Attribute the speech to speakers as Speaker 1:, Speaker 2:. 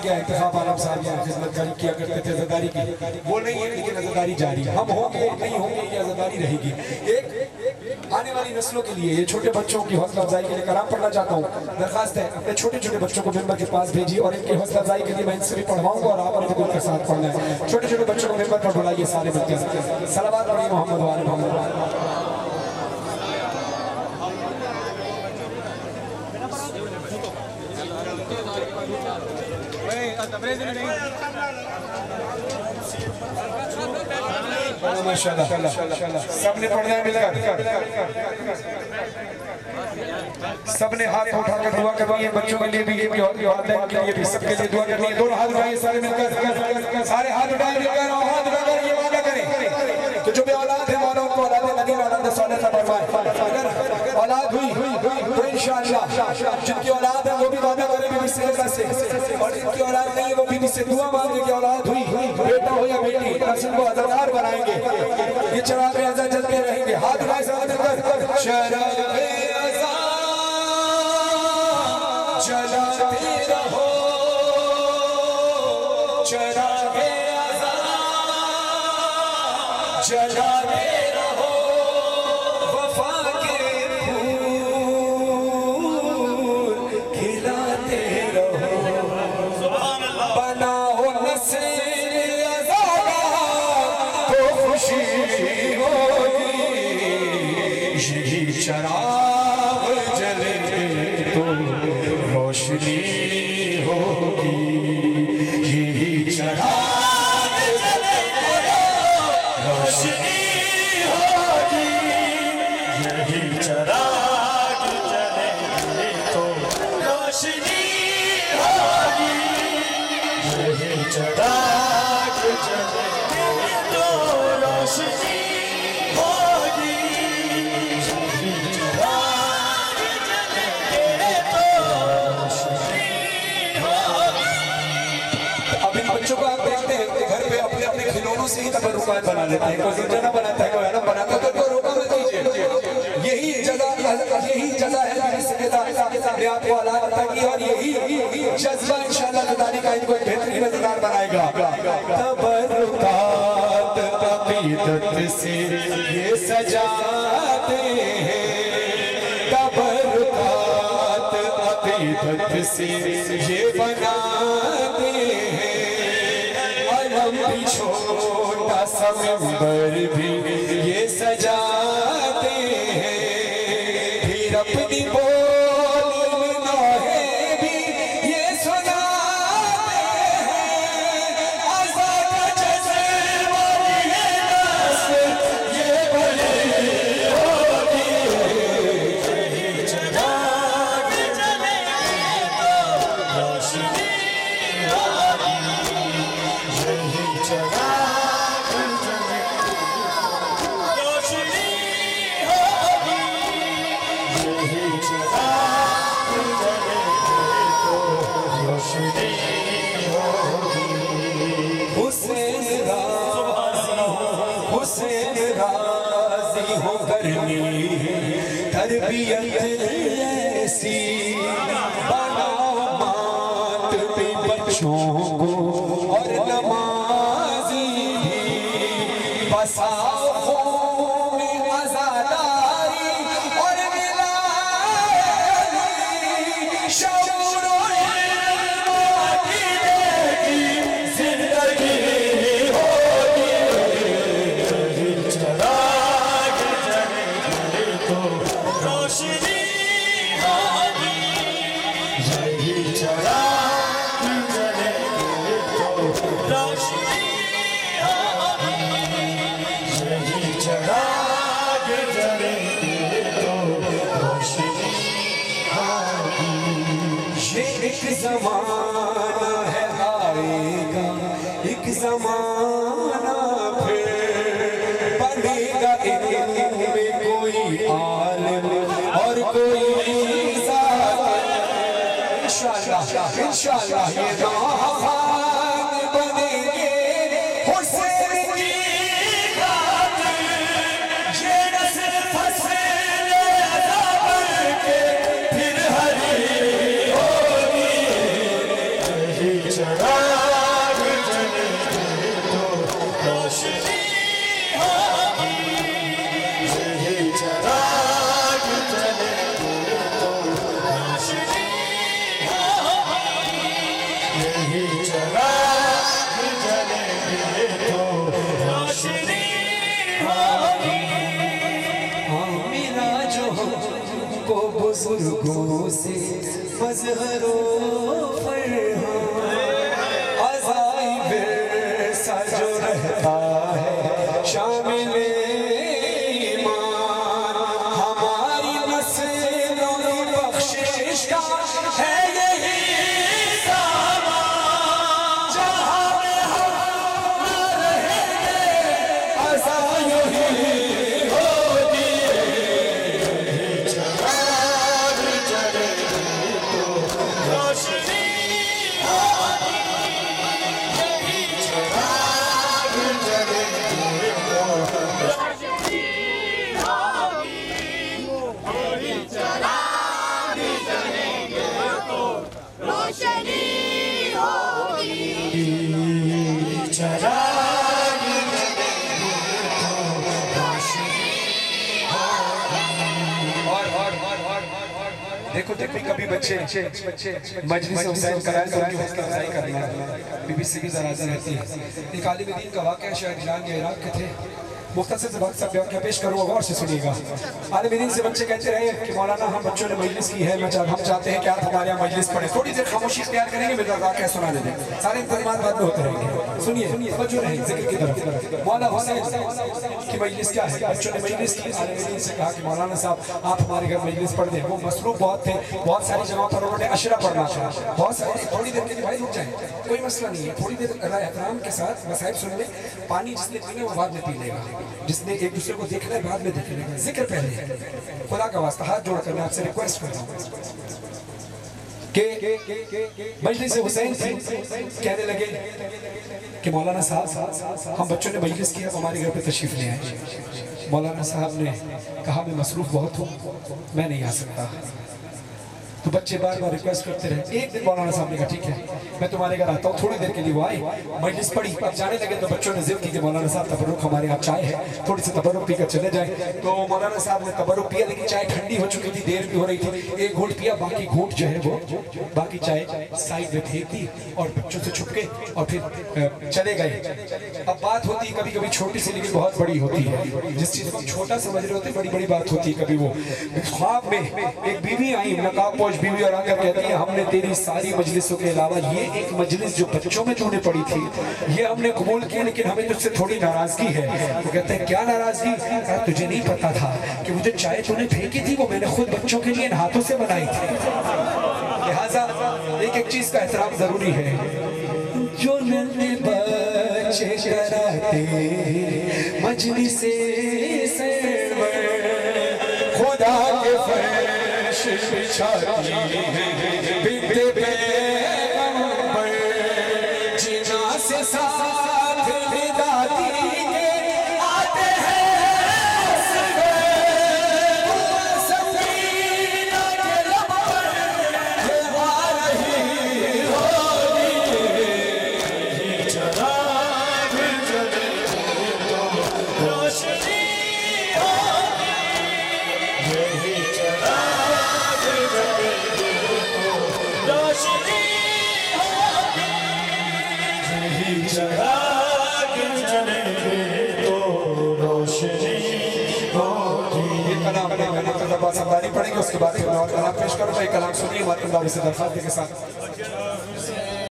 Speaker 1: गया इंतखाब आलम साहब यहाँ खिदमतगारी किया करते थे अज़ादारी की, वो नहीं है लेकिन अज़ादारी जारी है। हम होंगे नहीं होंगे ये अज़ादारी रहेगी। एक आने वाली नस्लों के लिए, ये छोटे बच्चों की हौसला अफजाई के लिए कलाम पढ़ना चाहता हूँ। दरखास्त है अपने छोटे छोटे बच्चों को मेंबर के पास भेजिए और इनकी हौसला अफजाई के लिए मैं इनसे भी पढ़वाऊंगा और आपने भी उनके साथ पढ़ना है। छोटे छोटे बच्चों को मेंबर पर बुलाइए सारे बच्चे। सलावत पढ़िए मोहम्मद वाले मोहम्मद। माशाल्लाह सबने पढ़ना है मिलकर, सबने हाथ उठाकर दुआ करनी है। बच्चों के लिए भी, ये भी वालिदैन के लिए भी, सबके लिए दुआ करनी है। दोनों हाथ उठाइए सारे मिलकर, सारे हाथ उठाए मिलकर और हाथ उठाकर ये वादा करें कि जो भी औलाद है मौला उनको औलाद नबी औलाद सालिहा फरमाए। अगर औलाद हुई तो इंशाअल्लाह जिनकी औलाद है वो भी वादा करेंगे बिस्मिल्लाह से, और जिनकी औलाद नहीं है वो भी मुझसे दुआ मांगे कि औलाद हुई, बेटा हो या बेटी, नस्ल को अज़ादार बनाएंगे। ये चिराग अज़ा जलते रहेंगे। हाथ उठाए सारे मिलकर, शराब जलाते रहो, चिरागे अज़ा जलाते रहो, वफा के फूल खिलाते रहो, बनाओ नस्ल अज़ादार तो खुशी होगी। यही चिराग जलेंगे तो रोशनी होगी, यही चिराग जलेंगे रोशनी होगी, यही चिराग जलेंगे तो रोशनी होगी, यही चिराग जलेंगे तो रोशनी होगी, यही चिराग जलेंगे तो रोशनी होगी। अब इन बच्चों को आप देखते हैं कि घर पे अपने अपने खिलौनों से ही तबरुकात बना लेते हैं। कोई ज़िंदा बनाता है, कोई आलम बनाता है, तो उनको रोका मत कीजिए। यही जज़ा है जिसके ने आपको औलाद अता की, और यही जज्बा इंशाअल्लाह ज़िंदगी का इनको एक बेहतरीन मज़ेदार बनाएगा। तबरुकात अक़ीदत से ये सजाते हैं, तबरुकात अक़ीदत से ये बनाते हैं, अलम भी छोटा सा मिंबर भी ये सजाते हैं, फिर अपनी बोली में नाहे भी ये सुनाते हैं, अज़ा का जज़्बा ये नस्ल ये बड़ी होगी, यही चिराग जलेंगे तो रोशनी होगी, यही चिराग जलेंगे रोशनी होगी, यही चिराग जलेंगे तो रोशनी होगी। हुसैन राज़ी हो करनी तरबियत ऐसी, बनाओ मात पे बच्चों को और नमाज़ी भी, बसाओ खून में अज़ादारी और मिलानी, शऊर और इल्म अक़ीदे की ज़िंदगी होगी, यही चिराग जलेंगे तो रोशनी होगी, यही चिराग जलेंगे तो रोशनी होगी, यही चिराग जलेंगे तो रोशनी होगी। ये एक ज़माना है आएगा, एक ज़माना फिर बनेगा इनमें कोई आलिम और कोई ज़ाकिर। इंशाअल्लाह ये राहबान बनेंगे हुसैन की खातिर, ये नस्ल फसले अज़ा के फिर हरी होगी,
Speaker 2: चिराग जलेंगे तो रोशनी होगी, यही चिराग जलेंगे तो रोशनी होगी, यही चिराग जलेंगे तो रोशनी होगी।
Speaker 1: मेरा जो को बुजुर्गों से मजहरो जो रहता है शामिल ईमान, हमारी नस्लों की बख्शिश का है यही सामान, जहाँ में हम रहेंगे ऐसा यही होगी,
Speaker 2: चिराग जलेंगे तो रोशनी होगी, यही चिराग जलेंगे तो रोशनी होगी, यही चिराग जलेंगे तो रोशनी होगी, चिराग जलेंगे तो रोशनी
Speaker 1: देखो देखो कभी बच्चे मजलिस हुसैन कराए तो उनकी हौसला अफजाई करना बीबीसी की जराजा रहती है। एक आलिम दीन का वाक़या शायद ईरान या इराक के थे, मुख्तसर से वक्त सब क्या पेश करूँगा, गौर से सुनिएगा। आलिम दीन से बच्चे कहते रहे कि मौलाना हम बच्चों ने मजलिस की है, हम चाहते हैं कि आप हमारे यहाँ मजलिस पढ़े, थोड़ी देर खामोशी इख्तियार करेंगे, मेरा वाक़या सुना देंगे, सारे इंतजाम बाद में होते रहेंगे। सुनिए बच्चों रहे जिक्र की तरफ, मौलाना हुसैन की मजलिस क्या है, बच्चों ने मजलिस की। आलिम दीन से कहा कि मौलाना साहब आप हमारे घर मजलिस पढ़ दें। वो मसरूफ बहुत थे, बहुत सारी जगहों पर उन्होंने अशरा पढ़ना था, बहुत सारी, थोड़ी देर के लिए भाई रुक जाए, कोई मसला नहीं है, थोड़ी देर एहतराम के साथ मसाइब सुन ले। पानी जिसने पीना वो बाद में पी लेगा, जिसने एक दूसरे को देखना है बाद में देख लेगा, जिक्र पहले। खुदा का वास्ता हाथ जोड़कर मैं आपसे रिक्वेस्ट करता हूँ कि मजलिस हुसैन थी, कहने लगे कि मौलाना साहब हम बच्चों ने मजलिस किया, हमारे घर पे तशरीफ ले आए। मौलाना साहब ने कहा मैं मसरूफ बहुत हूँ, मैं नहीं आ सकता। तो बच्चे बार बार रिक्वेस्ट करते रहे। एक दिन मौलाना साहब ने कहा ठीक है मैं तुम्हारे घर आता हूँ, थोड़ी देर के लिए वो आए, मजलिस पढ़ी, अब जाने लगे तो बच्चों ने जिद की कि मौलाना साहब तबरुक हमारे यहाँ चाय है, थोड़ी सी तबरुक पीकर चले जाए। तो मौलाना साहब ने तबरुक पिया, लेकिन चाय ठंडी हो चुकी थी, देर भी हो रही थी, एक घूंट पिया, बाकी घूंट जो है वो बाकी चाय साइड में फेंक दी और बच्चों से छुप के और फिर चले गए। अब बात होती है कभी कभी छोटी सी लेकिन बहुत बड़ी होती है, जिस चीज को छोटा समझ रहे होते बड़ी बड़ी बात होती है। कभी वो ख्वाब में एक बीवी आई, नकाबपोश बीवी, और आकर कहती है हमने तेरी सारी मजलिसों के अलावा ये एक मजलिस जो बच्चों में तूने पड़ी थी ये हमने कबूल किया, लेकिन हमें तुझसे थोड़ी नाराजगी है। वो कहते हैं क्या नाराजगी? तुझे नहीं पता था कि मुझे चाय तूने फेंकी थी वो मैंने खुद बच्चों के लिए इन हाथों से बनाई थी। लिहाजा एक एक चीज का एहतराम जरूरी है। जो नन्हे बच्चे कराते मजलिसे खुदा के फर्श बिछाती बिनते पैगंबर जिना से साथ निदाती के आते हैं सफीना के लब पर आ रही होगी
Speaker 2: चिराग जले तो रोशनी होगी, यही चिराग जले तो रोशनी होगी, यही चिराग जले तो रोशनी होगी।
Speaker 1: ये कलाम पढ़ेंगे, उसके बाद फिर और कलाम पेश करूँगा। ये कलाम सुनिए हमारे से दरखास्त के साथ।